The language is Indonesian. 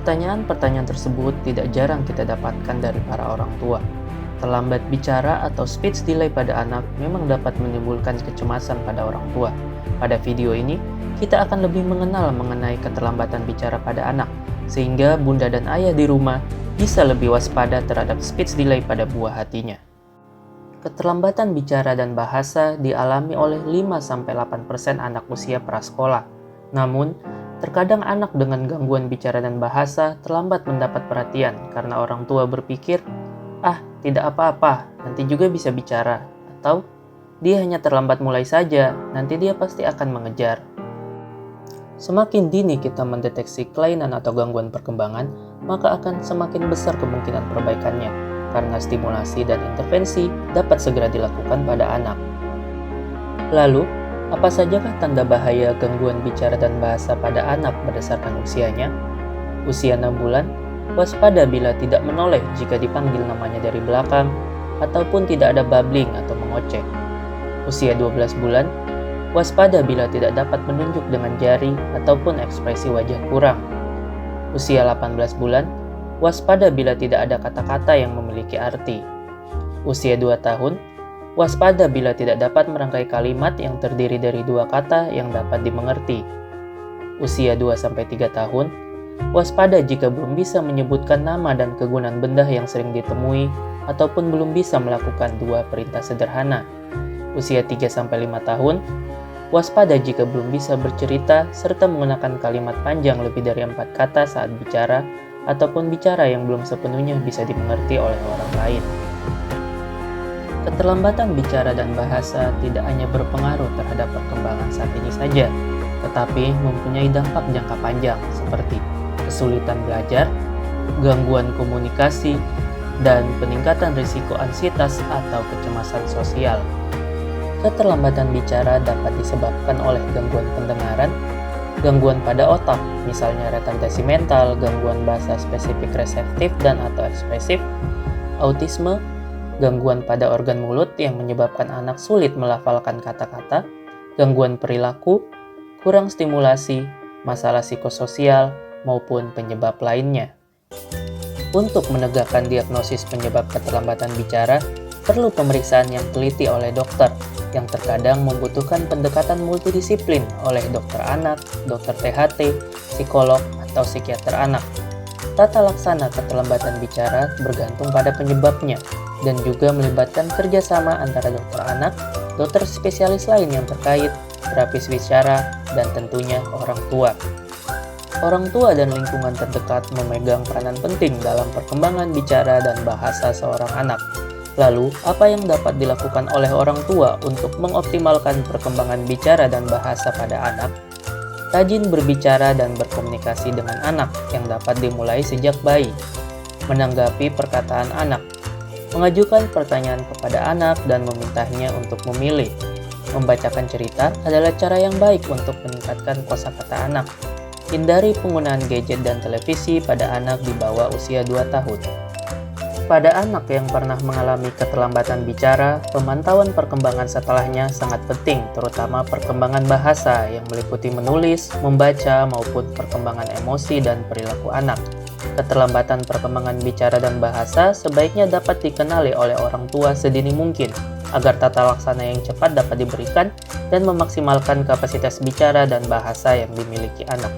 Pertanyaan-pertanyaan tersebut tidak jarang kita dapatkan dari para orang tua. Terlambat bicara atau speech delay pada anak memang dapat menimbulkan kecemasan pada orang tua. Pada video ini, kita akan lebih mengenal mengenai keterlambatan bicara pada anak, sehingga bunda dan ayah di rumah bisa lebih waspada terhadap speech delay pada buah hatinya. Keterlambatan bicara dan bahasa dialami oleh 5-8% anak usia prasekolah. Namun, terkadang anak dengan gangguan bicara dan bahasa terlambat mendapat perhatian karena orang tua berpikir, tidak apa-apa, nanti juga bisa bicara. Atau, dia hanya terlambat mulai saja, nanti dia pasti akan mengejar. Semakin dini kita mendeteksi kelainan atau gangguan perkembangan, maka akan semakin besar kemungkinan perbaikannya, karena stimulasi dan intervensi dapat segera dilakukan pada anak. Lalu, apa sajakah tanda bahaya gangguan bicara dan bahasa pada anak berdasarkan usianya? Usia 6 bulan, waspada bila tidak menoleh jika dipanggil namanya dari belakang, ataupun tidak ada babbling atau mengoceh. Usia 12 bulan, waspada bila tidak dapat menunjuk dengan jari ataupun ekspresi wajah kurang. Usia 18 bulan, waspada bila tidak ada kata-kata yang memiliki arti. Usia 2 tahun, waspada bila tidak dapat merangkai kalimat yang terdiri dari 2 kata yang dapat dimengerti. Usia 2-3 tahun, waspada jika belum bisa menyebutkan nama dan kegunaan benda yang sering ditemui ataupun belum bisa melakukan 2 perintah sederhana. Usia 3-5 tahun, waspada jika belum bisa bercerita serta menggunakan kalimat panjang lebih dari 4 kata saat bicara ataupun bicara yang belum sepenuhnya bisa dimengerti oleh orang lain. Keterlambatan bicara dan bahasa tidak hanya berpengaruh terhadap perkembangan saat ini saja, tetapi mempunyai dampak jangka panjang seperti kesulitan belajar, gangguan komunikasi, dan peningkatan risiko ansietas atau kecemasan sosial. Keterlambatan bicara dapat disebabkan oleh gangguan pendengaran, gangguan pada otak, misalnya retardasi mental, gangguan bahasa spesifik reseptif dan atau ekspresif, autisme, gangguan pada organ mulut yang menyebabkan anak sulit melafalkan kata-kata, gangguan perilaku, kurang stimulasi, masalah psikososial, maupun penyebab lainnya. Untuk menegakkan diagnosis penyebab keterlambatan bicara, perlu pemeriksaan yang teliti oleh dokter, yang terkadang membutuhkan pendekatan multidisiplin oleh dokter anak, dokter THT, psikolog, atau psikiater anak. Tata laksana keterlambatan bicara bergantung pada penyebabnya, dan juga melibatkan kerjasama antara dokter anak, dokter spesialis lain yang terkait, terapis bicara, dan tentunya orang tua. Orang tua dan lingkungan terdekat memegang peranan penting dalam perkembangan bicara dan bahasa seorang anak. Lalu, apa yang dapat dilakukan oleh orang tua untuk mengoptimalkan perkembangan bicara dan bahasa pada anak? Rajin berbicara dan berkomunikasi dengan anak yang dapat dimulai sejak bayi. Menanggapi perkataan anak. Mengajukan pertanyaan kepada anak dan memintanya untuk memilih. Membacakan cerita adalah cara yang baik untuk meningkatkan kosakata anak. Hindari penggunaan gadget dan televisi pada anak di bawah usia 2 tahun. Pada anak yang pernah mengalami keterlambatan bicara, pemantauan perkembangan setelahnya sangat penting, terutama perkembangan bahasa yang meliputi menulis, membaca, maupun perkembangan emosi dan perilaku anak. Keterlambatan perkembangan bicara dan bahasa sebaiknya dapat dikenali oleh orang tua sedini mungkin, agar tata laksana yang cepat dapat diberikan dan memaksimalkan kapasitas bicara dan bahasa yang dimiliki anak.